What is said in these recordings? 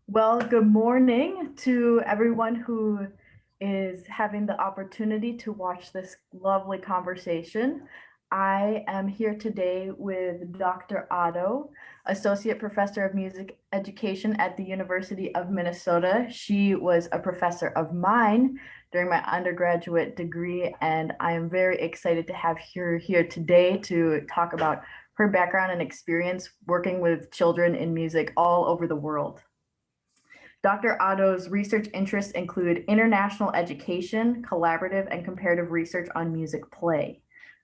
Well, good morning to everyone who is having the opportunity to watch this lovely conversation. I am here today with Dr. Addo, Associate Professor of Music Education at the University of Minnesota. She was a professor of mine during my undergraduate degree, and I am very excited to have her here today to talk about her background and experience working with children in music all over the world. Dr. Addo's research interests include international education, collaborative and comparative research on music play.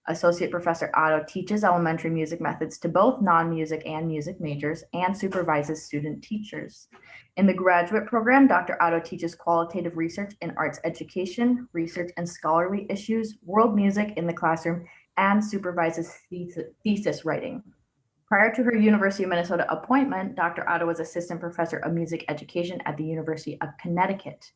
Associate Professor Addo teaches elementary music methods to both non-music and music majors and supervises student teachers. In the graduate program, Dr. Addo teaches qualitative research in arts education, research and scholarly issues, world music in the classroom, and supervises thesis writing. Prior to her University of Minnesota appointment, Dr. Addo was Assistant Professor of Music Education at the University of Connecticut,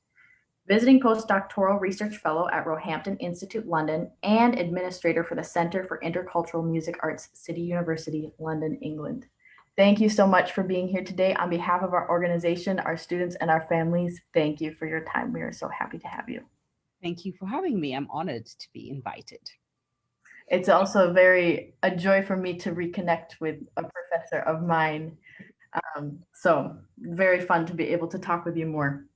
visiting postdoctoral research fellow at Roehampton Institute, London, and administrator for the Center for Intercultural Music Arts, City University, London, England. Thank you so much for being here today. On behalf of our organization, our students, and our families, thank you for your time. We are so happy to have you. Thank you for having me. I'm honored to be invited. It's also a joy for me to reconnect with a professor of mine. So very fun to be able to talk with you more.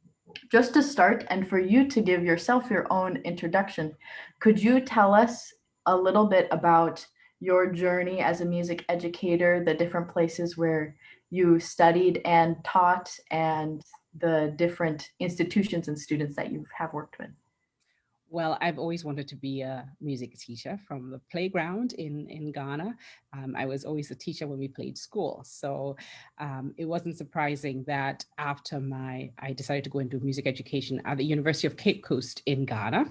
Just to start, and for you to give yourself your own introduction, could you tell us a little bit about your journey as a music educator, the different places where you studied and taught, and the different institutions and students that you have worked with? Well, I've always wanted to be a music teacher from the playground in Ghana. I was always a teacher when we played school. So it wasn't surprising that after I decided to go into music education at the University of Cape Coast in Ghana.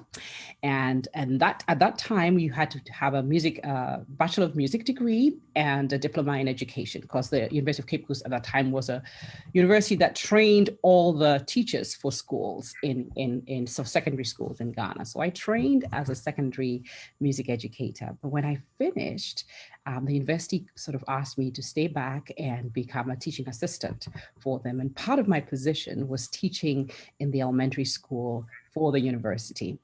And that at that time, you had to have a Bachelor of Music degree and a diploma in education, because the University of Cape Coast at that time was a university that trained all the teachers for schools in secondary schools in Ghana. So I trained as a secondary music educator. But when I finished, the university sort of asked me to stay back and become a teaching assistant for them. And part of my position was teaching in the elementary school for the university.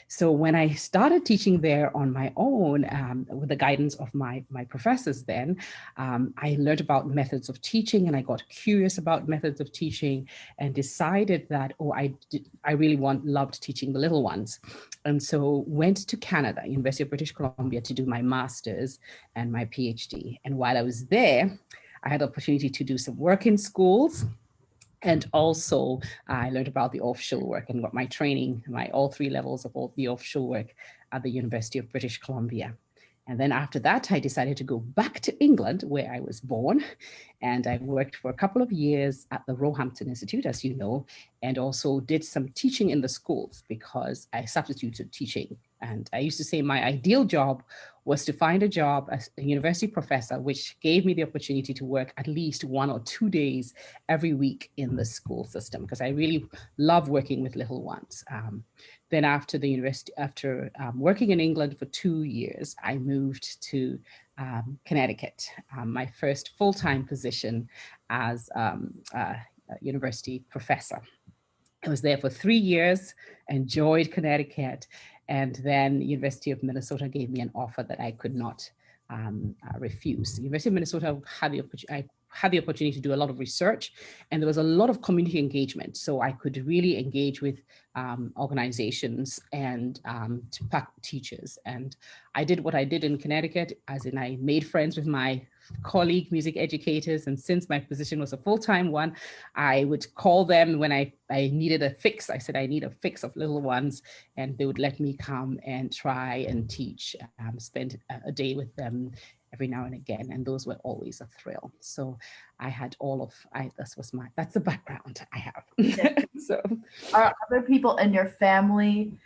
So when I started teaching there on my own, with the guidance of my professors then, I learned about methods of teaching, and I got curious about methods of teaching and decided that, I really loved teaching the little ones. And so went to Canada, University of British Columbia, to do my master's and my PhD. And while I was there, I had the opportunity to do some work in schools. And also I learned about the offshore work and got my training, all three levels of all the offshore work at the University of British Columbia. And then after that, I decided to go back to England, where I was born. And I worked for a couple of years at the Roehampton Institute, as you know, and also did some teaching in the schools because I substituted teaching. And I used to say my ideal job was to find a job as a university professor, which gave me the opportunity to work at least 1 or 2 days every week in the school system, because I really love working with little ones. Then after the university, after working in England for 2 years, I moved to Connecticut, my first full-time position as a university professor. I was there for 3 years, enjoyed Connecticut, and then University of Minnesota gave me an offer that I could not refuse. The University of Minnesota had the opportunity to do a lot of research, and there was a lot of community engagement. So I could really engage with organizations and teachers. And I did what I did in Connecticut, as in I made friends with my colleague music educators. And since my position was a full-time one, I would call them when I needed a fix. I said, I need a fix of little ones. And they would let me come and try and teach, spend a day with them every now and again. And those were always a thrill. So I had that's the background I have. Okay. So are other people in your family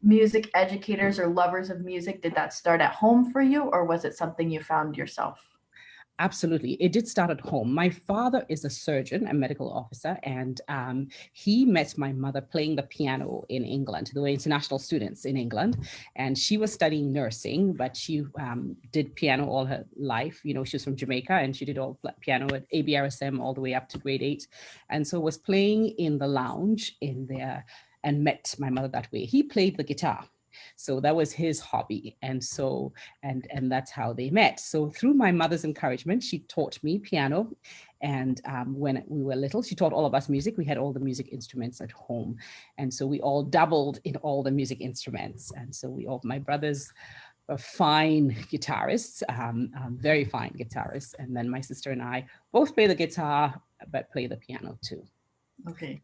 music educators or lovers of music, did that start at home for you, or was it something you found yourself? Absolutely. It did start at home. My father is a surgeon, a medical officer, and he met my mother playing the piano in England. There were international students in England, and she was studying nursing, but she did piano all her life. You know, she was from Jamaica, and she did all piano at ABRSM all the way up to grade 8. And so was playing in the lounge in there and met my mother that way. He played the guitar. So that was his hobby. And so and that's how they met. So through my mother's encouragement, she taught me piano. And when we were little, she taught all of us music. We had all the music instruments at home. And so we all dabbled in all the music instruments. And so my brothers are fine guitarists, very fine guitarists. And then my sister and I both play the guitar, but play the piano too. Okay.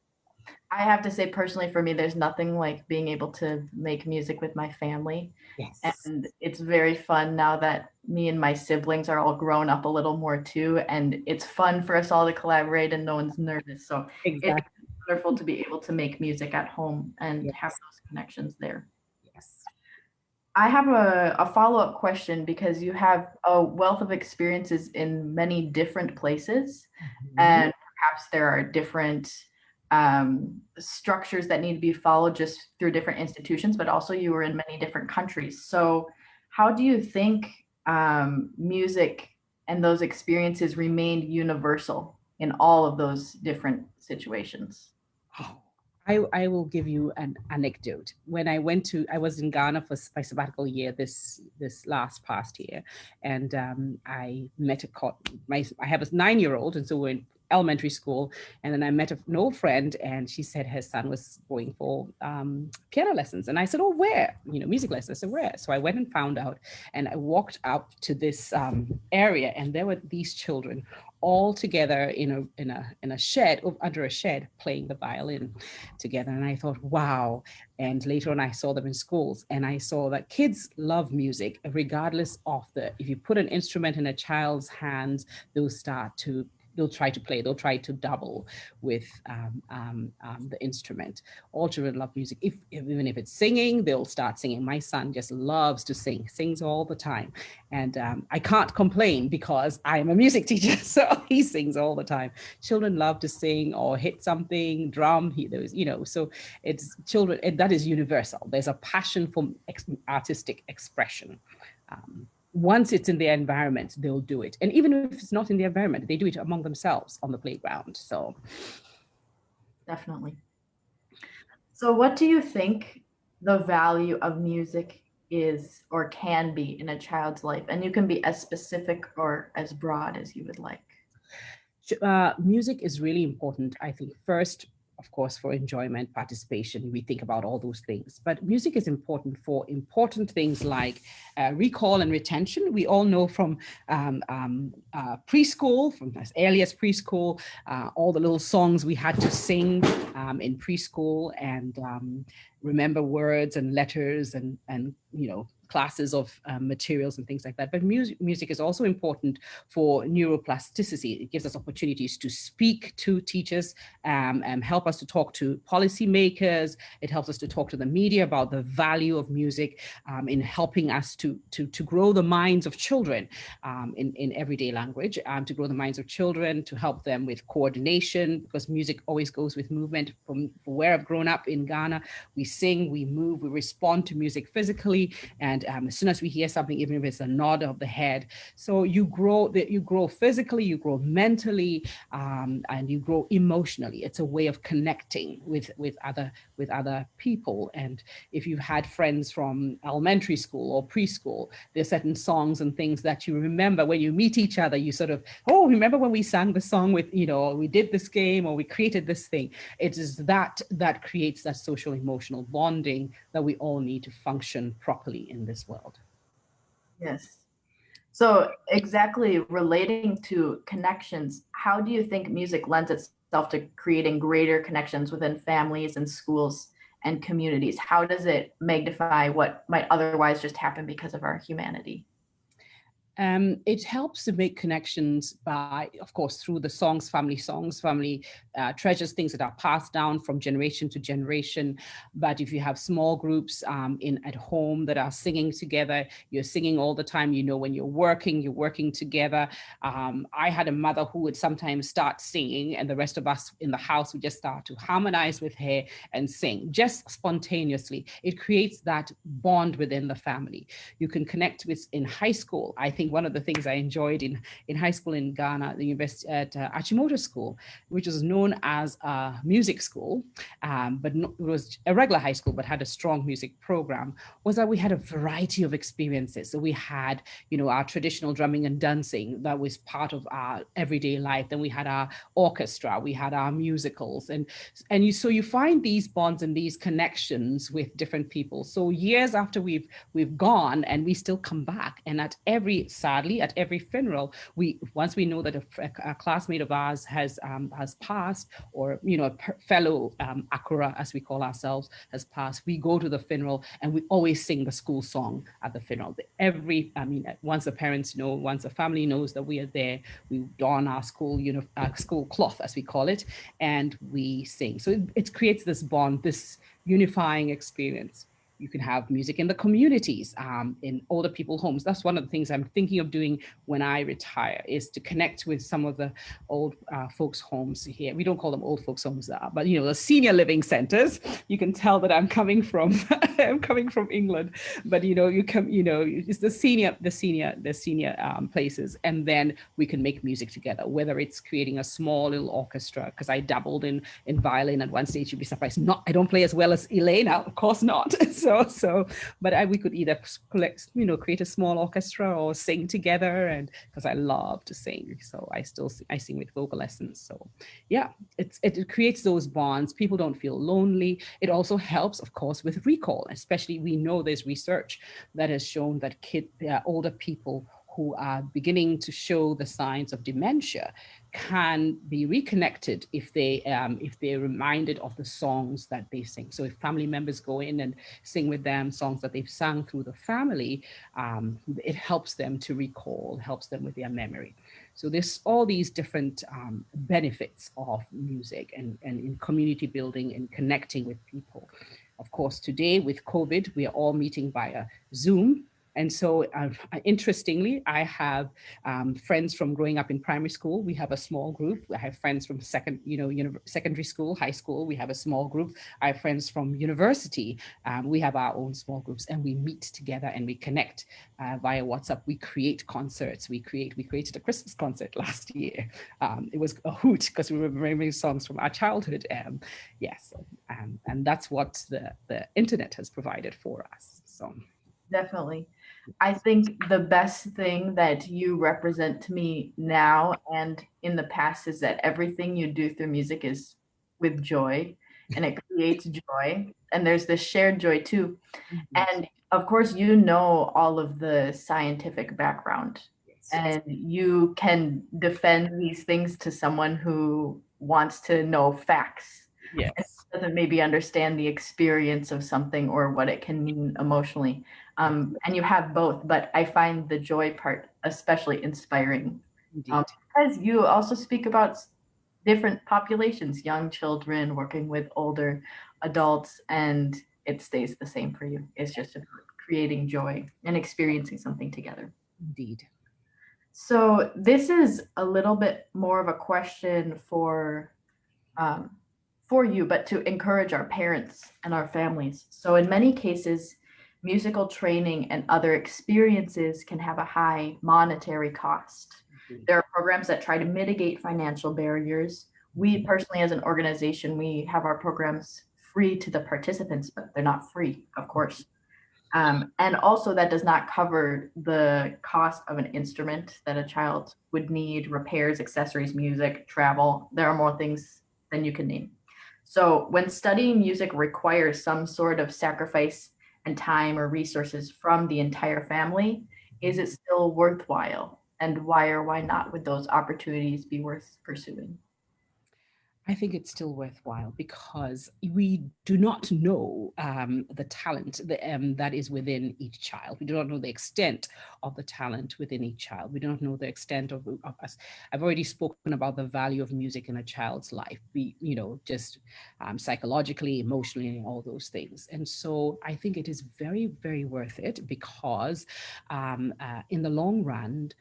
I have to say personally for me, there's nothing like being able to make music with my family. Yes. And it's very fun now that me and my siblings are all grown up a little more too. And it's fun for us all to collaborate and no one's nervous. So it's Exactly. wonderful to be able to make music at home and have Yes. those connections there. Yes. I have a follow-up question because you have a wealth of experiences in many different places, Mhm. and perhaps there are different structures that need to be followed just through different institutions, but also you were in many different countries. So, how do you think music and those experiences remained universal in all of those different situations? Oh, I will give you an anecdote. When I was in Ghana for my sabbatical year this last past year, and I met I have a 9-year-old, and so we're in elementary school, and then I met an old friend, and she said her son was going for piano lessons, and I said, "Oh, where? You know, music lessons." I said, "Where?" So I went and found out, and I walked up to this area, and there were these children all together in a shed, under a shed, playing the violin together. And I thought, wow. And later on, I saw them in schools, and I saw that kids love music regardless of if you put an instrument in a child's hands, they'll try to play, they'll try to double with the instrument. All children love music. Even if it's singing, they'll start singing. My son just loves to sing, sings all the time. And I can't complain because I'm a music teacher, so he sings all the time. Children love to sing or hit something, drum, so it's children, that is universal. There's a passion for artistic expression. Once it's in their environment, they'll do it. And even if it's not in the environment, they do it among themselves on the playground. So Definitely. So, what do you think the value of music is or can be in a child's life? And you can be as specific or as broad as you would like. music is really important, I think. First, of course, for enjoyment, participation, we think about all those things. But music is important for important things like recall and retention. We all know from preschool, from as early as preschool, all the little songs we had to sing in preschool, and remember words and letters and classes of materials and things like that. But music is also important for neuroplasticity. It gives us opportunities to speak to teachers, and help us to talk to policymakers. It helps us to talk to the media about the value of music in helping us to grow the minds of children in everyday language, to grow the minds of children, to help them with coordination, because music always goes with movement. From where I've grown up in Ghana, we sing, we move, we respond to music physically, and as soon as we hear something, even if it's a nod of the head, so you grow physically, you grow mentally, and you grow emotionally. It's a way of connecting with other people. And if you've had friends from elementary school or preschool, there's certain songs and things that you remember when you meet each other. You sort of, oh, remember when we sang the song with, we did this game or we created this thing. It is that creates that social emotional bonding that we all need to function properly in this world. Yes. So, exactly relating to connections, how do you think music lends itself to creating greater connections within families and schools and communities? How does it magnify what might otherwise just happen because of our humanity? It helps to make connections by, of course, through the songs, family treasures, things that are passed down from generation to generation. But if you have small groups in at home that are singing together, you're singing all the time. You know, when you're working together. I had a mother who would sometimes start singing, and the rest of us in the house would just start to harmonize with her and sing, just spontaneously. It creates that bond within the family. You can connect with in high school. I think one of the things I enjoyed in high school in Ghana, the university at Achimota School, which was known as a music school, but it was a regular high school, but had a strong music program, was that we had a variety of experiences. So we had, our traditional drumming and dancing that was part of our everyday life. Then we had our orchestra, we had our musicals, so you find these bonds and these connections with different people. So years after we've gone, and we still come back, and sadly at every funeral, once we know that a classmate of ours has passed, or a fellow Akura, as we call ourselves, has passed, we go to the funeral and we always sing the school song at the funeral. Once the parents know, once the family knows that we are there, we don our school cloth, as we call it, and we sing. So it creates this bond, this unifying experience. You can have music in the communities, in older people homes. That's one of the things I'm thinking of doing when I retire, is to connect with some of the old folks homes here. We don't call them old folks homes, but the senior living centers. You can tell that I'm coming from I'm coming from England, but it's the senior places, and then we can make music together. Whether it's creating a small little orchestra, because I dabbled in violin at one stage. You'd be surprised. I don't play as well as Elena, of course not. But we could either create a small orchestra or sing together, and because I love to sing, so I sing with vocal lessons. So yeah, it creates those bonds. People don't feel lonely. It also helps, of course, with recall. Especially, we know there's research that has shown that older people who are beginning to show the signs of dementia can be reconnected if they're reminded of the songs that they sing. So if family members go in and sing with them songs that they've sung through the family, it helps them to recall, helps them with their memory. So there's all these different benefits of music and in community building and connecting with people. Of course, today with COVID, we are all meeting via Zoom. And so, interestingly, I have friends from growing up in primary school. We have a small group. I have friends from secondary school, high school. We have a small group. I have friends from university. We have our own small groups, and we meet together and we connect via WhatsApp. We create concerts. We created a Christmas concert last year. It was a hoot because we were remembering songs from our childhood. Yes, and that's what the internet has provided for us. So Definitely. I think the best thing that you represent to me now and in the past is that everything you do through music is with joy, and it creates joy. And there's this shared joy too. And of course, you know all of the scientific background, and you can defend these things to someone who wants to know facts. And yes. doesn't maybe understand the experience of something or what it can mean emotionally. And you have both, but I find the joy part especially inspiring. Indeed. Because you also speak about different populations, young children working with older adults, and it stays the same for you. It's just about creating joy and experiencing something together. Indeed. So this is a little bit more of a question um, for you, but to encourage our parents and our families. So in many cases, musical training and other experiences can have a high monetary cost. There are programs that try to mitigate financial barriers. We personally, as an organization, we have our programs free to the participants, but they're not free, of course. And also, that does not cover the cost of an instrument that a child would need, repairs, accessories, music, travel. There are more things than you can name. So, when studying music requires some sort of sacrifice and time or resources from the entire family, is it still worthwhile? And why or why not would those opportunities be worth pursuing? I think it's still worthwhile because we do not know the talent that is within each child. We do not know the extent of the talent within each child. We do not know the extent of us. I've already spoken about the value of music in a child's life, just psychologically, emotionally, and all those things. And so I think it is very, very worth it because in the long run,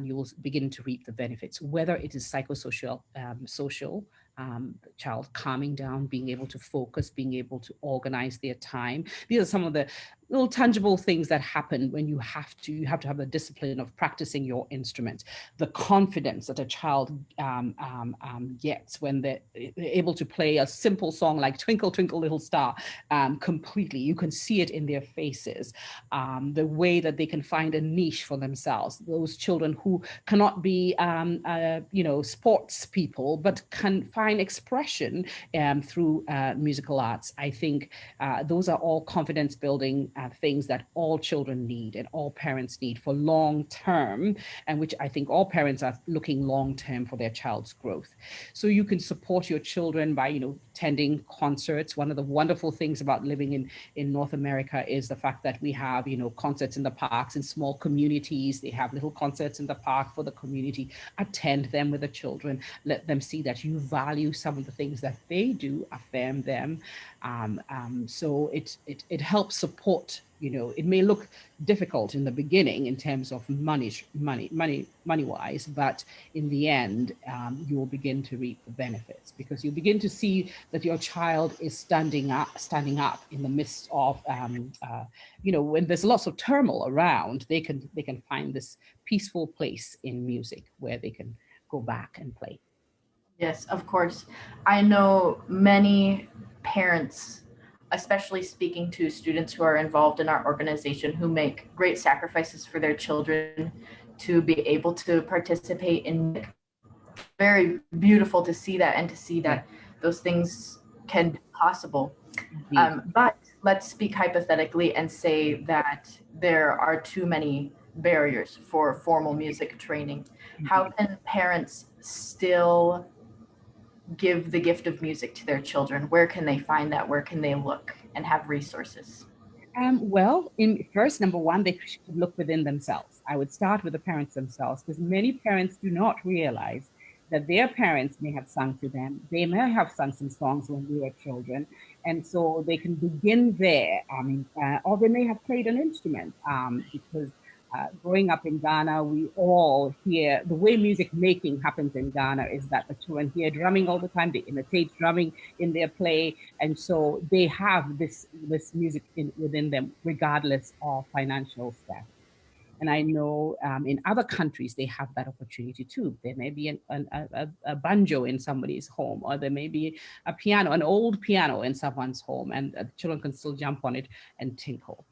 you will begin to reap the benefits, whether it is psychosocial, social, the child calming down, being able to focus, being able to organize their time. These are some of the little tangible things that happen when you have to have the discipline of practicing your instrument. The confidence that a child gets when they're able to play a simple song like Twinkle Twinkle Little Star completely. You can see it in their faces. The way that they can find a niche for themselves. Those children who cannot be, sports people, but can find expression through musical arts. I think those are all confidence building things that all children need and all parents need for long term, and which I think all parents are looking long term for their child's growth. So you can support your children by, attending concerts. One of the wonderful things about living in North America is the fact that we have, concerts in the parks in small communities. They have little concerts in the park for the community. Attend them with the children. Let them see that you value some of the things that they do, affirm them. So it helps support. It may look difficult in the beginning in terms of money wise, but in the end, you will begin to reap the benefits because you begin to see that your child is standing up in the midst of, when there's lots of turmoil around, they can find this peaceful place in music where they can go back and play. Yes, of course. I know many parents, especially speaking to students who are involved in our organization, who make great sacrifices for their children to be able to participate in music. Very beautiful to see that and to see Yeah, that those things can be possible. indeed. But let's speak hypothetically and say that there are too many barriers for formal music training. How Indeed. can parents still give the gift of music to their children? Where can they find that? Where can they look and have resources? Well, in first, number one, they should look within themselves. I would start with the parents themselves because many parents do not realize that their parents may have sung to them. They may have sung some songs when they were children. And so they can begin there. Or they may have played an instrument because growing up in Ghana, we all hear the way music making happens in Ghana is that the children hear drumming all the time. They imitate drumming in their play, and so they have this music within them, regardless of financial status. And I know in other countries, they have that opportunity too. There may be a banjo in somebody's home, or there may be a piano, an old piano in someone's home, and the children can still jump on it and tinkle.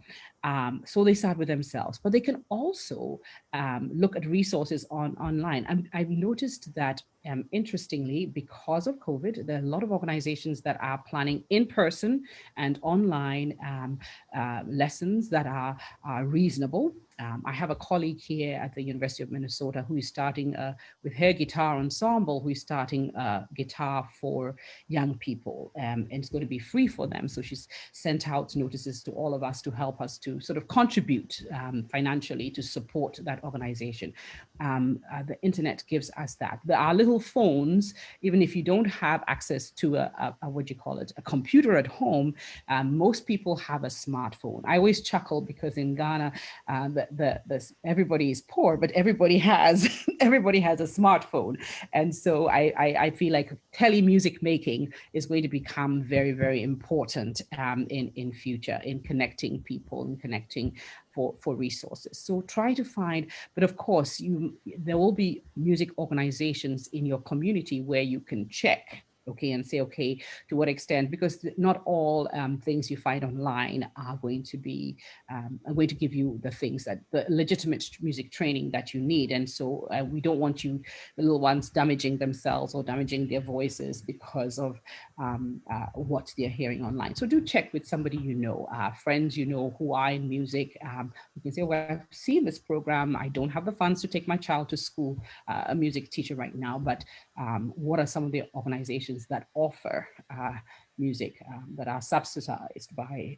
So they start with themselves, but they can also look at resources online. I've noticed that interestingly, because of COVID, there are a lot of organizations that are planning in person and online lessons that are reasonable. I have a colleague here at the University of Minnesota who is starting with her guitar ensemble, who is starting guitar for young people, and it's going to be free for them. So she's sent out notices to all of us to help us to sort of contribute financially to support that organization. The internet gives us that. There are little phones, even if you don't have access to a computer at home, most people have a smartphone. I always chuckle because in Ghana, everybody is poor, but everybody has everybody has a smartphone, and so I feel like telemusic making is going to become very, very important in future in connecting people and connecting for resources. So try to find, but of course there will be music organizations in your community where you can check, okay, and say, okay, to what extent, because not all things you find online are going to give you the things that the legitimate music training that you need. And so we don't want the little ones damaging themselves or damaging their voices because of what they're hearing online. So do check with somebody you know, friends you know who are in music. You can say, well, I've seen this program. I don't have the funds to take my child to school, a music teacher right now, but what are some of the organizations that offer music that are subsidized by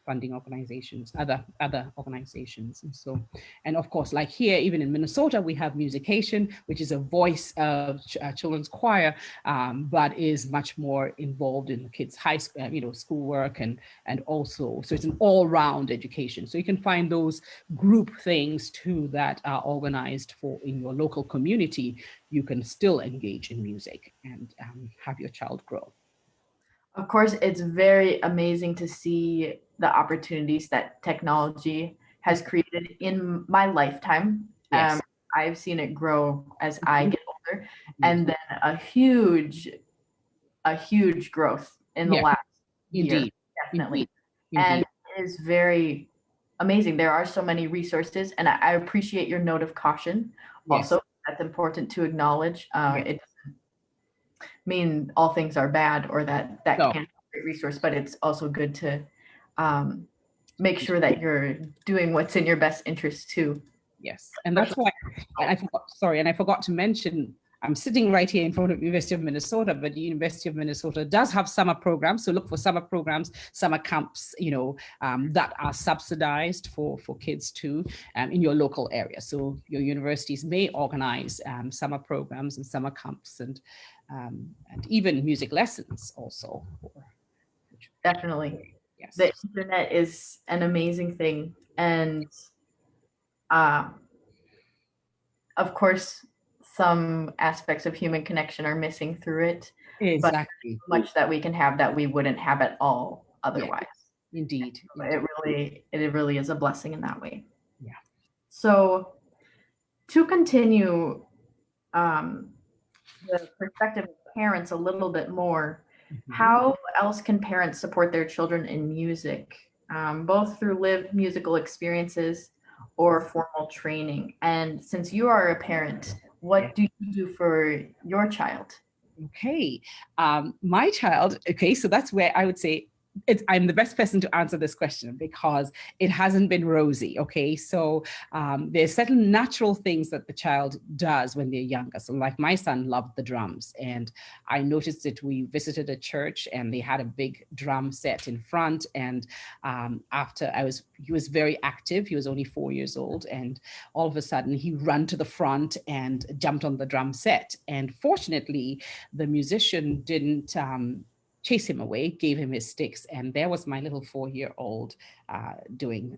funding organizations, other organizations. And so, and of course, like here, even in Minnesota, we have Musication, which is a voice of children's choir, but is much more involved in the kids' high school, schoolwork, and also, so it's an all-round education. So you can find those group things too that are organized for in your local community. You can still engage in music and have your child grow. Of course, it's very amazing to see the opportunities that technology has created in my lifetime. Yes. I've seen it grow as I get older, and then a huge growth in the Yeah, last year, indeed. definitely. Indeed. And Indeed. it is very amazing. There are so many resources, and I appreciate your note of caution. Yes. Also, that's important to acknowledge. Yes. It doesn't mean all things are bad or that No. can't be a great resource, but it's also good to um, make sure that you're doing what's in your best interest too. Yes, and that's why I forgot. Sorry, and I forgot to mention. I'm sitting right here in front of University of Minnesota, but the University of Minnesota does have summer programs. So look for summer programs, summer camps, that are subsidized for kids too, in your local area. So your universities may organize summer programs and summer camps, and even music lessons also. Definitely. Yes. The internet is an amazing thing. And uh, of course, some aspects of human connection are missing through it, but Exactly. much that we can have that we wouldn't have at all Yeah. otherwise. Indeed. It really is a blessing in that way. Yeah. So to continue um, the perspective of parents a little bit more, Mhm. how else can parents support their children in music, both through lived musical experiences or formal training? And since you are a parent, Yeah. what do you do for your child? Okay. My child, okay, so that's where I would say I'm the best person to answer this question because it hasn't been rosy. Okay. So there's certain natural things that the child does when they're younger. So, like my son loved the drums, and I noticed that we visited a church and they had a big drum set in front. And he was very active. He was only 4 years old. And all of a sudden, he ran to the front and jumped on the drum set. And fortunately, the musician didn't chase him away, gave him his sticks, and there was my little 4-year-old doing,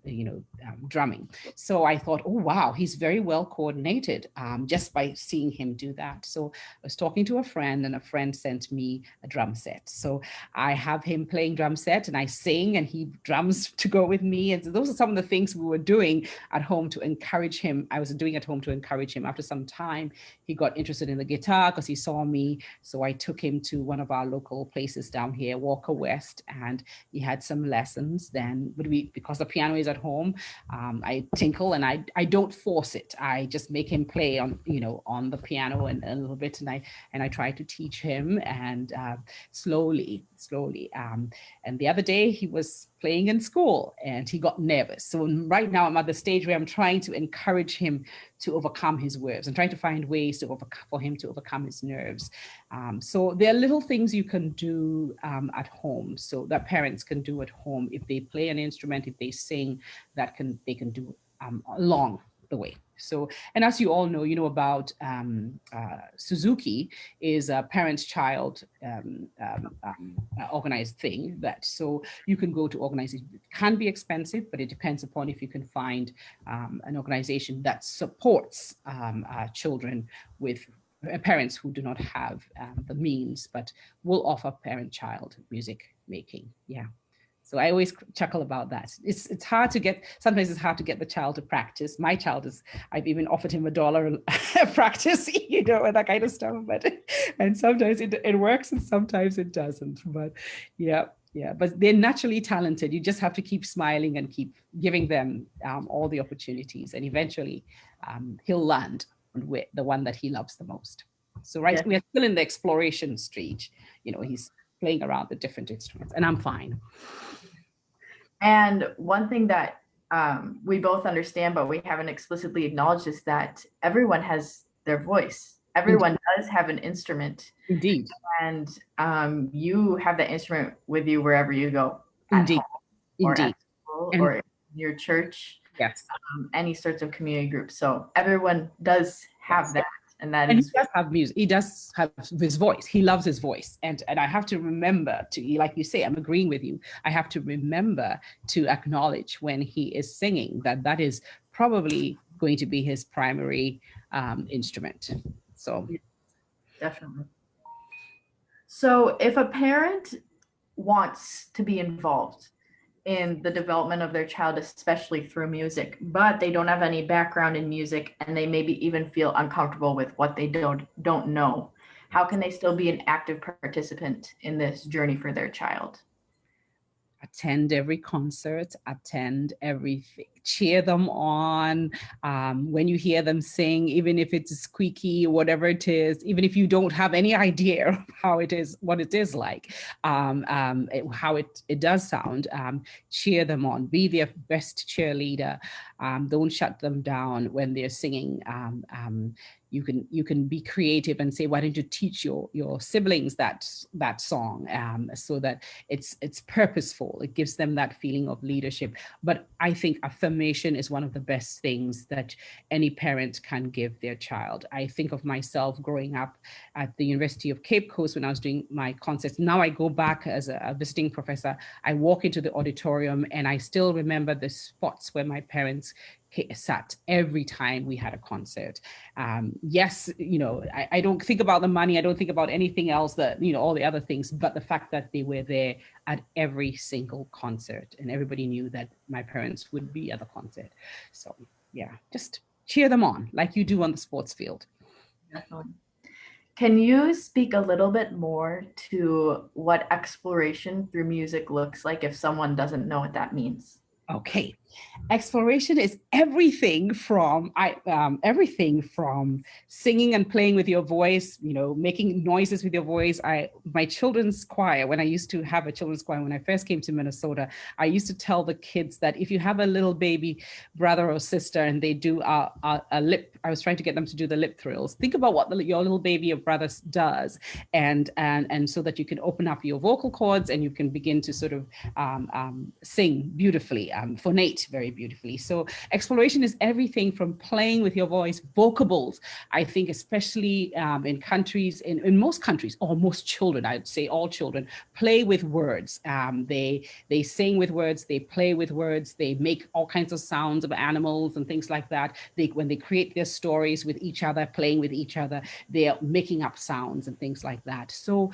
drumming. So I thought, oh wow, he's very well coordinated just by seeing him do that. So I was talking to a friend, and a friend sent me a drum set. So I have him playing drum set, and I sing, and he drums to go with me. And so those are some of the things we were doing at home to encourage him. I was doing at home to encourage him. After some time, he got interested in the guitar because he saw me. So I took him to one of our local places down here, Walker West, and he had some lessons. Then, because the piano is at home, I tinkle, and I don't force it. I just make him play on the piano and a little bit, and I try to teach him, and slowly. And the other day he was playing in school and he got nervous. So right now I'm at the stage where I'm trying to encourage him to overcome his nerves and trying to find ways for him to overcome his nerves. So there are little things you can do at home, so that parents can do at home. If they play an instrument, if they sing, they can do along the way. So, and as you all know about Suzuki is a parent-child organized thing. So you can go to organizations. It can be expensive, but it depends upon if you can find an organization that supports children with parents who do not have the means, but will offer parent-child music making. Yeah. So I always chuckle about that. It's hard to get, sometimes it's hard to get the child to practice. My child I've even offered him $1 practice, and that kind of stuff. And sometimes it works and sometimes it doesn't. But yeah, but they're naturally talented. You just have to keep smiling and keep giving them all the opportunities. And eventually he'll land on the one that he loves the most. So Yeah. we are still in the exploration stage. He's playing around the different instruments, and I'm fine. And one thing that we both understand, but we haven't explicitly acknowledged, is that everyone has their voice. Everyone does have an instrument. Indeed. And you have that instrument with you wherever you go, at Indeed. home or Indeed. at school And or in your church, yes. any sorts of community groups. So everyone does have Yes. that. And that And he is does have music. He does have his voice. He loves his voice. And I have to remember to, like you say, I'm agreeing with you. I have to remember to acknowledge when he is singing that is probably going to be his primary instrument. So definitely. So if a parent wants to be involved in the development of their child, especially through music, but they don't have any background in music and they maybe even feel uncomfortable with what they don't know, how can they still be an active participant in this journey for their child? attend every concert, attend everything, cheer them on. When you hear them sing, even if it's squeaky, whatever it is, even if you don't have any idea of how it is, what it is like, how it does sound, cheer them on, be their best cheerleader. Don't shut them down when they're singing. You can be creative and say, why don't you teach your siblings that song, so that it's purposeful. It gives them that feeling of leadership. But I think affirmation is one of the best things that any parent can give their child. I think of myself growing up at the University of Cape Coast when I was doing my concerts. Now I go back as a visiting professor. I walk into the auditorium and I still remember the spots where my parents sat every time we had a concert. Yes, I don't think about the money. I don't think about anything else, that, all the other things, but the fact that they were there at every single concert and everybody knew that my parents would be at the concert. So yeah, just cheer them on like you do on the sports field. Definitely. Can you speak a little bit more to what exploration through music looks like if someone doesn't know what that means? Okay, exploration is everything from singing and playing with your voice, making noises with your voice. My children's choir, when I used to have a children's choir when I first came to Minnesota, I used to tell the kids that if you have a little baby brother or sister and they do a lip, I was trying to get them to do the lip thrills. Think about what your little baby or brother does, and so that you can open up your vocal cords and you can begin to sort of sing beautifully. Phonate very beautifully. So exploration is everything from playing with your voice, vocables. I think especially in most countries, or most children, I'd say all children, play with words. They sing with words, they play with words, they make all kinds of sounds of animals and things like that. When they create their stories with each other, playing with each other, they're making up sounds and things like that. So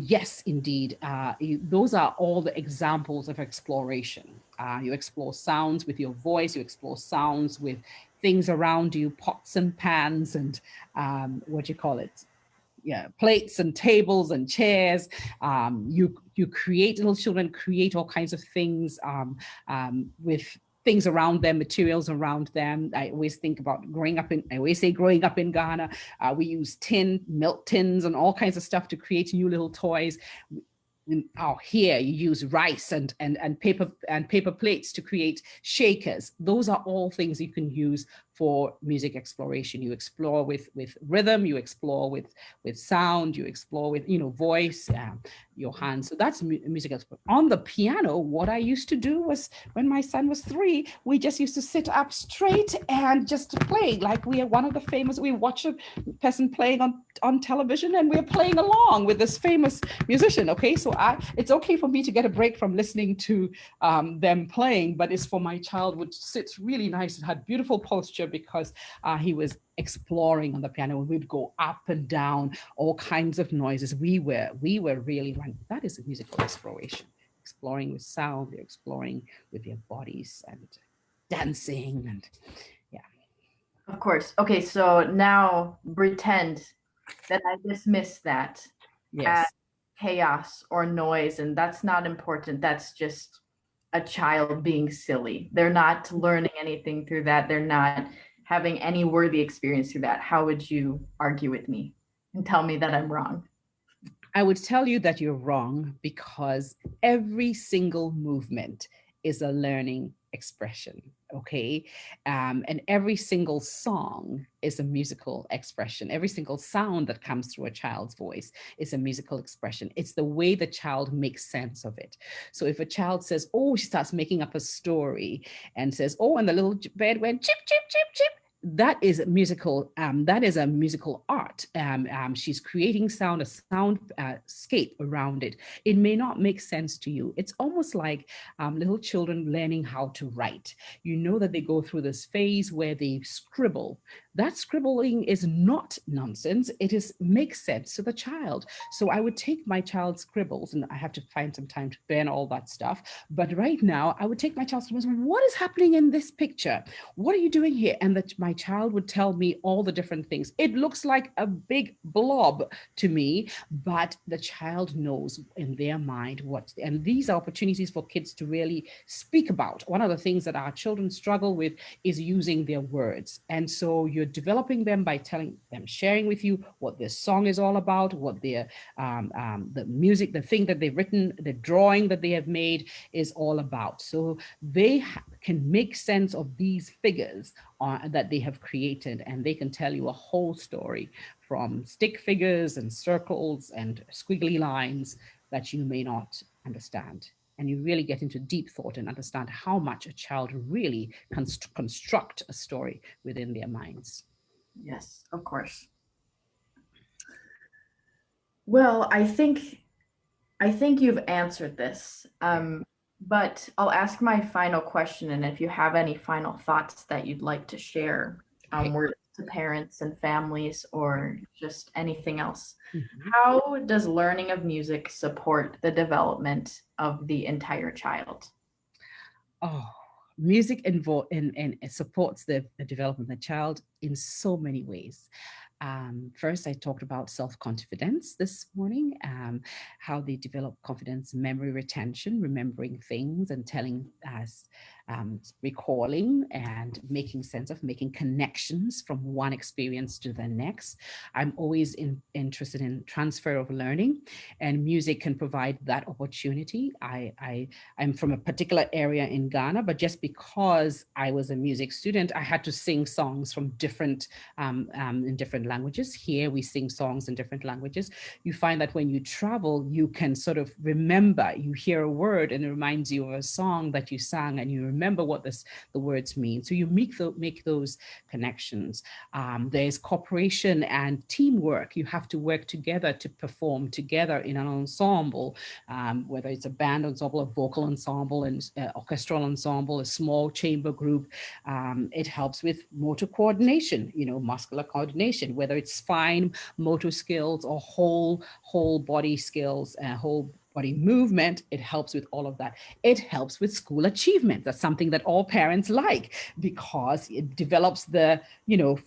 yes, indeed, those are all the examples of exploration. You explore sounds with your voice, you explore sounds with things around you, pots and pans and plates and tables and chairs. You create, little children create all kinds of things with things around them, materials around them. I always say growing up in Ghana, we use milk tins and all kinds of stuff to create new little toys. Here you use rice and paper plates to create shakers. Those are all things you can use for music exploration. You explore with rhythm, you explore with sound, you explore with voice, your hands. So that's music exploration. On the piano, what I used to do was, when my son was 3, we just used to sit up straight and just play. Like we watch a person playing on television and we're playing along with this famous musician. Okay, so it's okay for me to get a break from listening to them playing, but it's for my child would sit really nice and had beautiful posture because he was exploring on the piano. We'd go up and down, all kinds of noises. We were really running. That is a musical exploration. Exploring with sound, you're exploring with your bodies and dancing and yeah. Of course. Okay, so now pretend that I dismiss that as Yes. chaos or noise, and that's not important. That's just a child being silly. They're not learning anything through that. They're not having any worthy experience through that. How would you argue with me and tell me that I'm wrong? I would tell you that you're wrong because every single movement is a learning expression, okay? And every single song is a musical expression. Every single sound that comes through a child's voice is a musical expression. It's the way the child makes sense of it. So if a child says, oh, she starts making up a story and says, oh, and the little bed went chip, chip, chip, chip, that is musical. That is a musical art. She's creating sound, a sound scape around it. It may not make sense to you. It's almost like little children learning how to write. You know that they go through this phase where they scribble. That scribbling is not nonsense. It is makes sense to the child. So I would take my child's scribbles, and I have to find some time to burn all that stuff. But right now, I would take my child's scribbles. What is happening in this picture? What are you doing here? And that my child would tell me all the different things. It looks like a big blob to me, but the child knows in their mind what, and these are opportunities for kids to really speak about. One of the things that our children struggle with is using their words. And so you're developing them by telling them, sharing with you what their song is all about, what their, the music, the thing that they've written, the drawing that they have made is all about. So they can make sense of these figures that they have created, and they can tell you a whole story from stick figures and circles and squiggly lines that you may not understand. And you really get into deep thought and understand how much a child really construct a story within their minds. Yes, of course. Well, I think you've answered this. Yeah. But I'll ask my final question, and if you have any final thoughts that you'd like to share, Okay. word to parents and families, or just anything else. Mhm. How does learning of music support the development of the entire child? Oh, music and it supports the development of the child in so many ways. First, I talked about self-confidence this morning, how they develop confidence, memory retention, remembering things and telling us, recalling and making sense of, making connections from one experience to the next. I'm always interested in transfer of learning, and music can provide that opportunity. I'm from a particular area in Ghana, but just because I was a music student, I had to sing songs from different in different languages. Here we sing songs in different languages. You find that when you travel, you can sort of remember, you hear a word and it reminds you of a song that you sang, and you remember what the words mean. So you make those connections. There's cooperation and teamwork. You have to work together to perform together in an ensemble, whether it's a band ensemble, a vocal ensemble, and orchestral ensemble, a small chamber group. It helps with motor coordination, muscular coordination, whether it's fine motor skills or whole body skills, whole body movement. It helps with all of that. It helps with school achievement. That's something that all parents like, because it develops the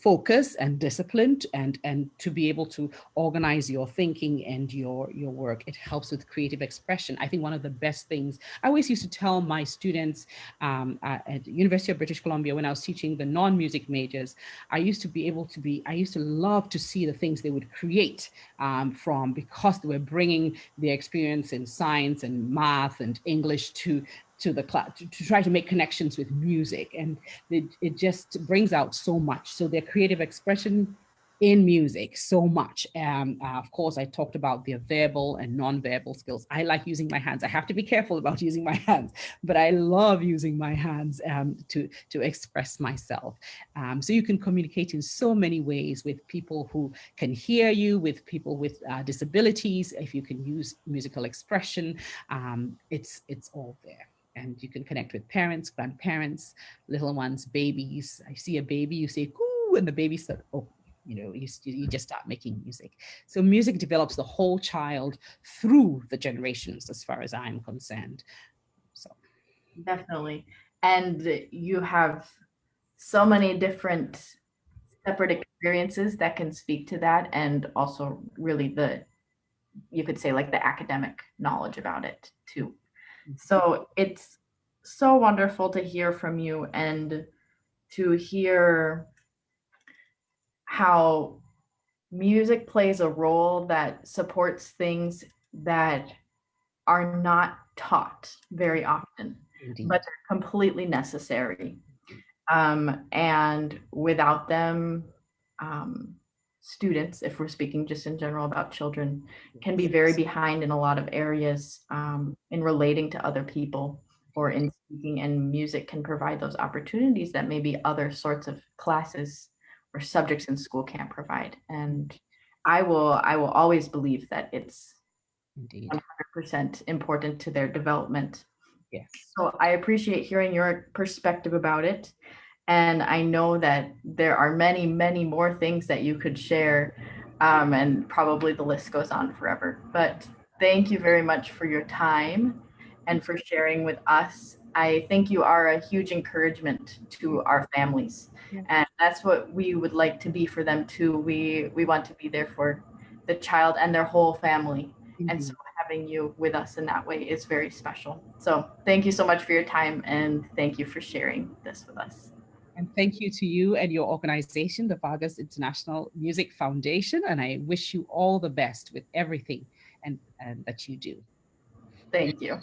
focus and discipline, and to be able to organize your thinking and your work. It helps with creative expression. I think one of the best things I always used to tell my students, at the University of British Columbia, when I was teaching the non-music majors, I used to love to see the things they would create, because they were bringing their experience in science and math and English to the class, to try to make connections with music. And it just brings out so much. So their creative expression in music so much. Of course, I talked about the verbal and non-verbal skills. I like using my hands. I have to be careful about using my hands, but I love using my hands, to express myself. So you can communicate in so many ways with people who can hear you, with people with disabilities. If you can use musical expression, it's all there. And you can connect with parents, grandparents, little ones, babies. I see a baby, you say, "Ooh," and the baby said, "Oh." You just start making music. So music develops the whole child through the generations, as far as I'm concerned. So Definitely. And you have so many different separate experiences that can speak to that, and also really you could say, like, the academic knowledge about it too. So it's so wonderful to hear from you, and to hear how music plays a role that supports things that are not taught very often, but Indeed. they're completely necessary. And without them, um, students, if we're speaking just in general about children, can be Yes. very behind in a lot of areas in relating to other people or in speaking, and music can provide those opportunities that maybe other sorts of classes or subjects in school can't provide. And I will always believe that it's Indeed. 100% important to their development. Yes. So I appreciate hearing your perspective about it. And I know that there are many, many more things that you could share. And probably the list goes on forever. But thank you very much for your time and for sharing with us. I think you are a huge encouragement to our families. Yeah. And that's what we would like to be for them too. We want to be there for the child and their whole family. And so Indeed. having you with us in that way is very special. So thank you so much for your time and thank you for sharing this with us. And thank you to you and your organization, the Vargas International Music Foundation. And I wish you all the best with everything and that you do. Thank you.